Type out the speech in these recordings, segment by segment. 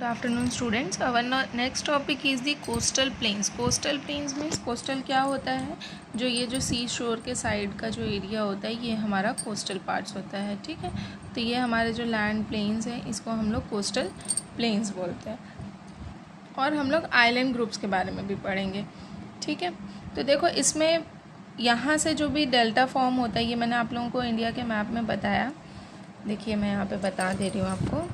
Afternoon students. Our next topic is the coastal planes. Coastal planes means coastal क्या होता है, जो सी शोर के साइड का जो एरिया होता है ये हमारा कोस्टल पार्ट्स होता है। ठीक है, तो ये हमारे जो लैंड प्लेन्स हैं इसको हम लोग कोस्टल प्लेन्स बोलते हैं। और हम लोग आइलैंड ग्रुप्स के बारे में भी पढ़ेंगे। ठीक है, तो देखो इसमें यहाँ से जो भी डेल्टा फॉर्म होता है ये मैंने आप लोगों को इंडिया के मैप में बताया। देखिए मैं यहाँ पे बता दे रही हूँ आपको।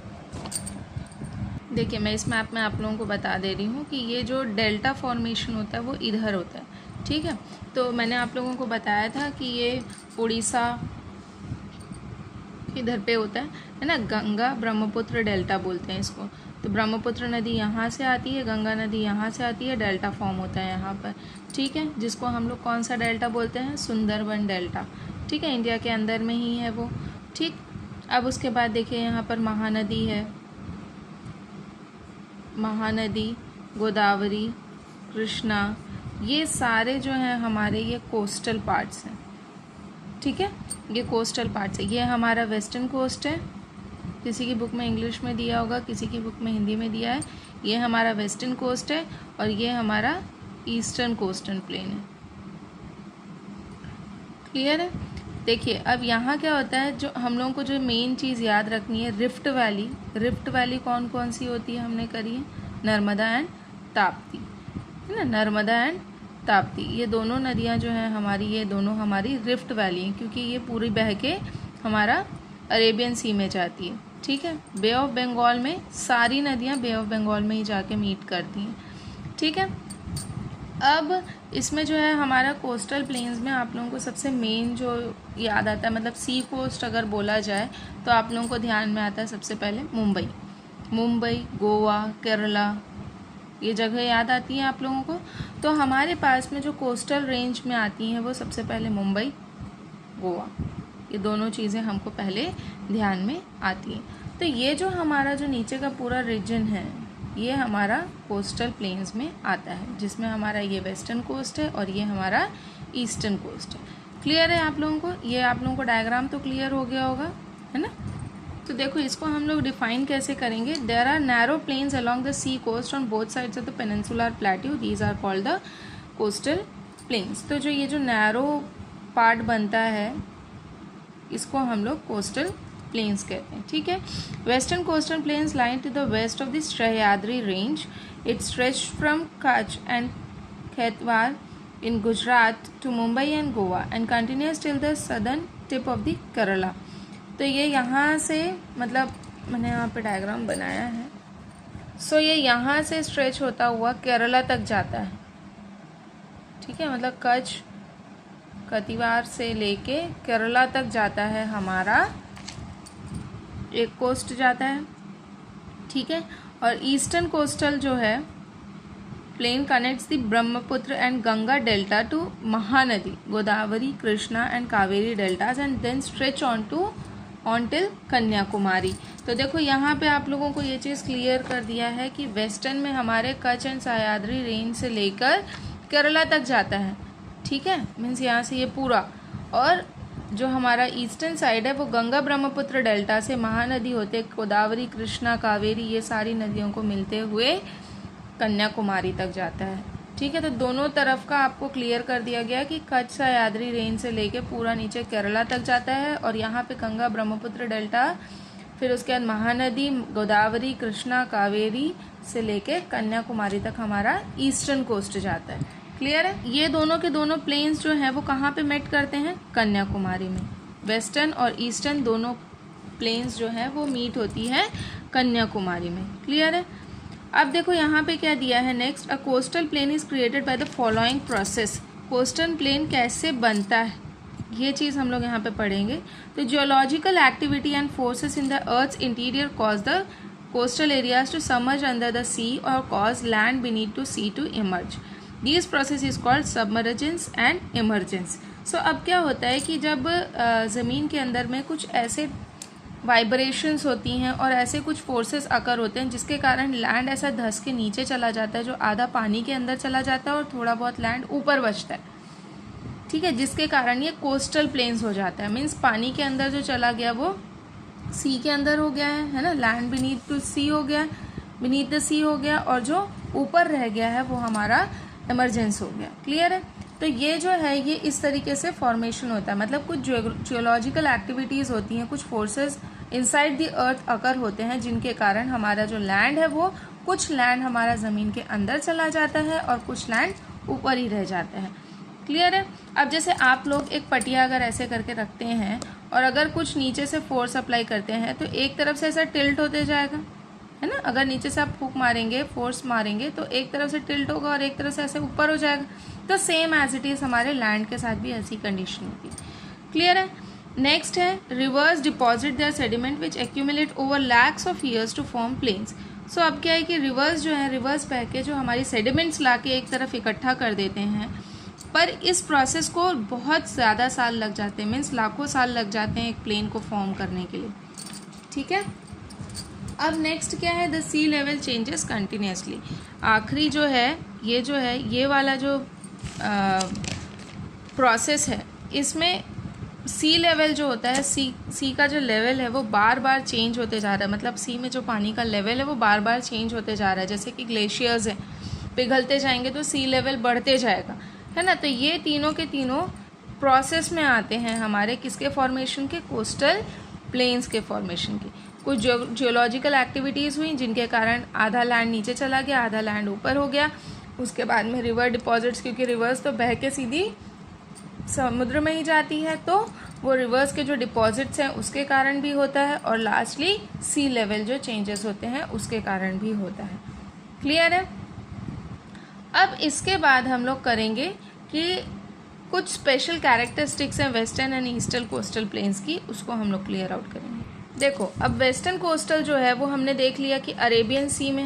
देखिए मैं इस मैप में आप लोगों को बता दे रही हूँ कि ये जो डेल्टा फॉर्मेशन होता है वो इधर होता है। ठीक है, तो मैंने आप लोगों को बताया था कि ये उड़ीसा इधर पे होता है ना। गंगा ब्रह्मपुत्र डेल्टा बोलते हैं इसको। तो ब्रह्मपुत्र नदी यहाँ से आती है, गंगा नदी यहाँ से आती है, डेल्टा फॉर्म होता है यहाँ पर। ठीक है, जिसको हम लोग कौन सा डेल्टा बोलते हैं, सुंदरबन डेल्टा। ठीक है, इंडिया के अंदर में ही है वो। ठीक, अब उसके बाद देखिए यहाँ पर महानदी है, महानदी, गोदावरी, कृष्णा, ये सारे जो हैं हमारे ये कोस्टल पार्ट्स हैं। ठीक है, ये कोस्टल पार्ट्स है। ये हमारा वेस्टर्न कोस्ट है, किसी की बुक में इंग्लिश में दिया होगा, किसी की बुक में हिंदी में दिया है। ये हमारा वेस्टर्न कोस्ट है और ये हमारा ईस्टर्न कोस्टल प्लेन है। क्लियर है। देखिए अब यहाँ क्या होता है, जो हम लोगों को जो मेन चीज़ याद रखनी है, रिफ्ट वैली। रिफ्ट वैली कौन कौन सी होती है हमने करी है, नर्मदा एंड ताप्ती, है ना। नर्मदा एंड ताप्ती ये दोनों नदियाँ जो हैं हमारी, ये दोनों हमारी रिफ्ट वैली हैं, क्योंकि ये पूरी बह के हमारा अरेबियन सी में जाती है। ठीक है, बे ऑफ बंगाल में सारी नदियाँ बे ऑफ बंगाल में ही जाके मीट करती हैं। ठीक है, अब इसमें जो है हमारा कोस्टल प्लेन्स में आप लोगों को सबसे मेन जो याद आता है, मतलब सी कोस्ट अगर बोला जाए तो आप लोगों को ध्यान में आता है सबसे पहले मुंबई। मुंबई, गोवा, केरला, ये जगह याद आती हैं आप लोगों को। तो हमारे पास में जो कोस्टल रेंज में आती हैं वो सबसे पहले मुंबई, गोवा, ये दोनों चीज़ें हमको पहले ध्यान में आती हैं। तो ये जो हमारा जो नीचे का पूरा रीजन है ये हमारा कोस्टल प्लेन्स में आता है, जिसमें हमारा ये वेस्टर्न कोस्ट है और ये हमारा ईस्टर्न कोस्ट है। क्लियर है आप लोगों को, ये आप लोगों को डायग्राम तो क्लियर हो गया होगा, है ना। तो देखो इसको हम लोग डिफाइन कैसे करेंगे। There are narrow plains along the sea coast on both sides of the peninsular plateau, these are called the coastal plains. तो जो ये जो नैरो पार्ट बनता है इसको हम लोग कोस्टल प्लेन्स कहते हैं। ठीक है, western coastal plains line to the west of the Sahyadri range. It stretch from Kutch and Kathiawar in Gujarat to Mumbai and Goa and continues till the southern tip of the Kerala. तो ये यहाँ से, मतलब मैंने यहाँ पे डायग्राम बनाया है, सो ये यहाँ से स्ट्रेच होता हुआ केरला तक जाता है। ठीक है, मतलब कच्छ कतिवार से लेके केरला तक जाता है हमारा एक कोस्ट जाता है। ठीक है, और ईस्टर्न कोस्टल जो है plain connects the Brahmaputra and Ganga delta to Mahanadi, Godavari, Krishna and Kaveri deltas and then stretch on till Kanyakumari. तो देखो यहाँ पे आप लोगों को ये चीज़ क्लियर कर दिया है कि वेस्टर्न में हमारे कच्छ एंड सह्याद्री रेंज से लेकर केरला तक जाता है। ठीक है, मीन्स यहाँ से ये पूरा, और जो हमारा ईस्टर्न साइड है वो गंगा ब्रह्मपुत्र डेल्टा से महानदी होते गोदावरी, कृष्णा, कावेरी, ये सारी नदियों को मिलते हुए कन्याकुमारी तक जाता है। ठीक है, तो दोनों तरफ का आपको क्लियर कर दिया गया कि कच्छ सह्याद्री रेंज से लेके पूरा नीचे केरला तक जाता है, और यहाँ पे गंगा ब्रह्मपुत्र डेल्टा, फिर उसके बाद महानदी, गोदावरी, कृष्णा, कावेरी से लेके कन्याकुमारी तक हमारा ईस्टर्न कोस्ट जाता है। क्लियर है। ये दोनों के दोनों प्लेन्स जो हैं वो कहाँ पे मेट करते हैं, कन्याकुमारी में। वेस्टर्न और ईस्टर्न दोनों प्लेन्स जो हैं वो मीट होती है कन्याकुमारी में। क्लियर है। अब देखो यहाँ पे क्या दिया है next, a coastal plain is created by the following process. Coastal plain कैसे बनता है ये चीज़ हम लोग यहाँ पे पढ़ेंगे। तो geological activity and forces in the earth's interior cause the coastal areas to submerge under the sea और cause land beneath to sea to emerge. This process is called submergence and emergence. So अब क्या होता है कि जब ज़मीन के अंदर में कुछ ऐसे वाइब्रेशंस होती हैं और ऐसे कुछ फोर्सेस अकर होते हैं जिसके कारण लैंड ऐसा धंस के नीचे चला जाता है, जो आधा पानी के अंदर चला जाता है और थोड़ा बहुत लैंड ऊपर बचता है। ठीक है, जिसके कारण ये कोस्टल प्लेन्स हो जाता है। मीन्स पानी के अंदर जो चला गया वो सी के अंदर हो गया है ना, लैंड बीनीथ टू सी हो गया। बीनीथ द सी हो गया, और जो ऊपर रह गया है वो हमारा इमरजेंस हो गया। क्लियर है? तो ये जो है ये इस तरीके से फॉर्मेशन होता है, मतलब कुछ जियोलॉजिकल एक्टिविटीज़ होती हैं, कुछ फोर्सेस इनसाइड द अर्थ अकर होते हैं, जिनके कारण हमारा जो लैंड है वो कुछ लैंड हमारा ज़मीन के अंदर चला जाता है और कुछ लैंड ऊपर ही रह जाता है। क्लियर है? अब जैसे आप लोग एक पटिया अगर ऐसे करके रखते हैं और अगर कुछ नीचे से फोर्स अप्लाई करते हैं तो एक तरफ से ऐसा टिल्ट होते जाएगा, है ना। अगर नीचे से आप फूक मारेंगे, फोर्स मारेंगे, तो एक तरफ से टिल्ट होगा और एक तरफ से ऐसे ऊपर हो जाएगा। तो सेम एज इट इज़ हमारे लैंड के साथ भी ऐसी कंडीशन होती है। क्लियर है? नेक्स्ट है rivers deposit their sediment which accumulate over lakhs of years to form plains. So अब क्या है कि रिवर्स जो है, रिवर्स बह के जो हमारी सेडिमेंट्स ला के एक तरफ इकट्ठा कर देते हैं, पर इस प्रोसेस को बहुत ज़्यादा साल लग जाते हैं, मीन्स लाखों साल लग जाते हैं एक प्लेन को फॉर्म करने के लिए। ठीक है? अब नेक्स्ट क्या है, the sea level changes continuously. आखिरी जो है ये वाला जो प्रोसेस है, इसमें सी लेवल जो होता है, सी का जो लेवल है वो बार बार चेंज होते जा रहा है। मतलब सी में जो पानी का लेवल है वो बार बार चेंज होते जा रहा है। जैसे कि ग्लेशियर्स हैं, पिघलते जाएंगे तो सी लेवल बढ़ते जाएगा, है ना। तो ये तीनों के तीनों प्रोसेस में आते हैं हमारे किसके फॉर्मेशन के, कोस्टल प्लेन्स के फॉर्मेशन की। कुछ जियोलॉजिकल एक्टिविटीज़ हुई जिनके कारण आधा लैंड नीचे चला गया, आधा लैंड ऊपर हो गया। उसके बाद में रिवर डिपॉजिट्स, क्योंकि रिवर्स तो बह के सीधी समुद्र में ही जाती है, तो वो रिवर्स के जो डिपॉजिट्स हैं उसके कारण भी होता है, और लास्टली सी लेवल जो चेंजेस होते हैं उसके कारण भी होता है। क्लियर है? अब इसके बाद हम लोग करेंगे कि कुछ स्पेशल कैरेक्टरिस्टिक्स हैं western and eastern coastal planes की, उसको हम लोग क्लियर आउट करेंगे। देखो, अब वेस्टर्न कोस्टल जो है वो हमने देख लिया कि अरेबियन सी में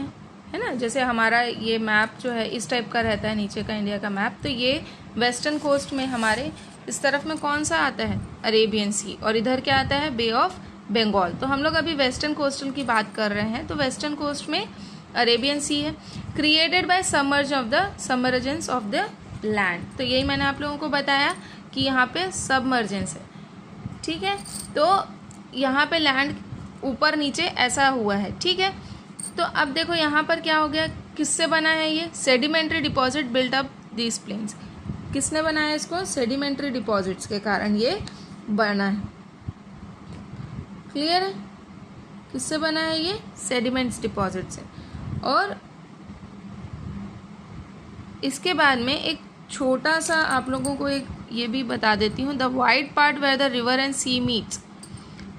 है ना। जैसे हमारा ये मैप जो है इस टाइप का रहता है, नीचे का इंडिया का मैप, तो ये वेस्टर्न कोस्ट में हमारे इस तरफ में कौन सा आता है, अरेबियन सी, और इधर क्या आता है, बे ऑफ बंगाल। तो हम लोग अभी वेस्टर्न कोस्टल की बात कर रहे हैं, तो वेस्टर्न कोस्ट में अरेबियन सी है, created by submergence of the land. तो यही मैंने आप लोगों को बताया कि यहाँ पे सबमर्जेंस है। ठीक है? तो यहाँ पे लैंड ऊपर नीचे ऐसा हुआ है। ठीक है? तो अब देखो यहाँ पर क्या हो गया, किससे बना है ये, sedimentary deposit built up these plains. किसने बनाया इसको, सेडिमेंट्री डिपॉजिट्स के कारण ये बना है। क्लियर है? किससे बना है ये, सेडिमेंट्स डिपॉजिट से। और इसके बाद में एक छोटा सा आप लोगों को एक ये भी बता देती हूँ, the wide part where the river and sea meets.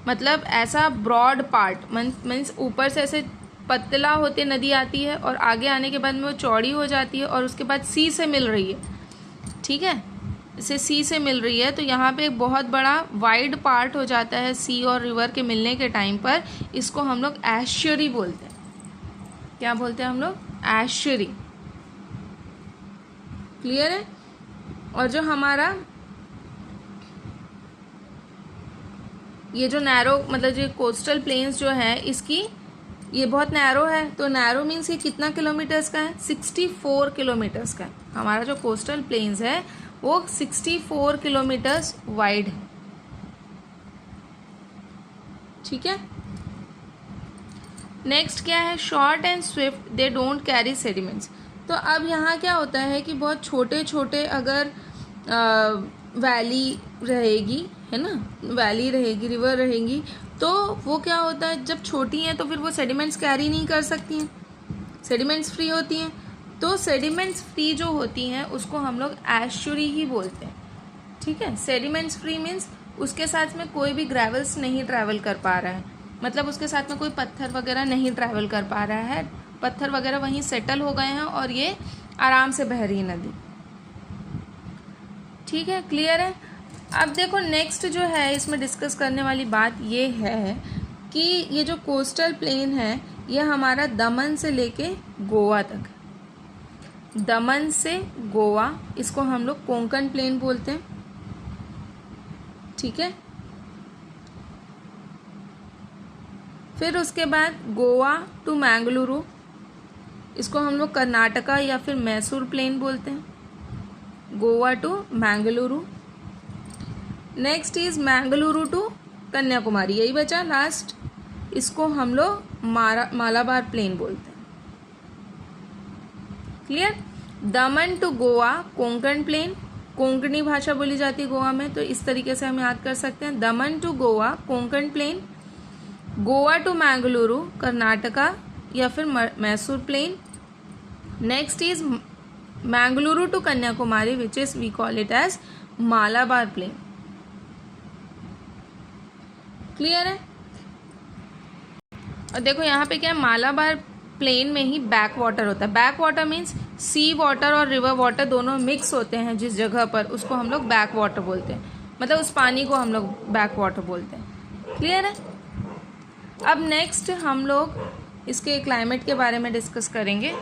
मतलब ऐसा ब्रॉड पार्ट मीन्स ऊपर से ऐसे पतला होते नदी आती है और आगे आने के बाद में वो चौड़ी हो जाती है और उसके बाद सी से मिल रही है। ठीक है? इसे सी से मिल रही है, तो यहाँ पे एक बहुत बड़ा वाइड पार्ट हो जाता है सी और रिवर के मिलने के टाइम पर। इसको हम लोग एस्चुरी बोलते हैं। क्या बोलते हैं हम लोग, एस्चुरी। क्लियर है? और जो हमारा ये जो नैरो, मतलब जो कोस्टल प्लेन्स जो है इसकी ये बहुत नैरो है, तो नैरो मीन्स ये कितना किलोमीटर्स का है, 64 किलोमीटर्स का है। हमारा जो कोस्टल प्लेन्स है वो 64 किलोमीटर्स वाइड है। ठीक है? नेक्स्ट क्या है, short and Swift, they don't carry sediments. तो अब यहाँ क्या होता है कि बहुत छोटे छोटे अगर वैली रहेगी, है ना, वैली रहेगी, रिवर रहेगी, तो वो क्या होता है, जब छोटी हैं तो फिर वो सेडिमेंट्स कैरी नहीं कर सकती हैं, सेडिमेंट्स फ्री होती हैं। तो सेडिमेंट्स फ्री जो होती हैं उसको हम लोग एस्चुरी ही बोलते हैं। ठीक है? सेडिमेंट्स फ्री मीन्स उसके साथ में कोई भी ग्रेवल्स नहीं ट्रैवल कर पा रहा है, मतलब उसके साथ में कोई पत्थर वगैरह नहीं ट्रैवल कर पा रहा है, पत्थर वगैरह वहीं सेटल हो गए हैं और ये आराम से बह रही है नदी। ठीक है? क्लियर है? अब देखो नेक्स्ट जो है इसमें डिस्कस करने वाली बात ये है कि ये जो कोस्टल प्लेन है ये हमारा दमन से लेके गोवा तक, दमन से गोवा, इसको हम लोग कोंकण प्लेन बोलते हैं। ठीक है? फिर उसके बाद गोवा टू मैंगलुरु, इसको हम लोग कर्नाटका या फिर मैसूर प्लेन बोलते हैं, Goa to Mangaluru. Next is Mangaluru to Kanyakumari, यही बचा लास्ट, इसको हम लोग मालाबार प्लेन बोलते हैं। Clear. Daman to Goa Konkan plane, Konkani भाषा बोली जाती है गोवा में, तो इस तरीके से हम याद कर सकते हैं। Daman to Goa Konkan plain, Goa to Mangaluru Karnataka या फिर Mysore plain. Next is Mangaluru to Kanyakumari which is we call it as Malabar plain. Clear है। और देखो यहाँ पे क्या है, मालाबार प्लेन में ही बैक वाटर होता है। बैक वाटर मीन्स सी वाटर और रिवर वाटर दोनों मिक्स होते हैं जिस जगह पर, उसको हम लोग बैक वाटर बोलते हैं, मतलब उस पानी को हम लोग बैक वाटर बोलते हैं। क्लियर है। अब नेक्स्ट हम लोग इसके क्लाइमेट के बारे में डिस्कस करेंगे।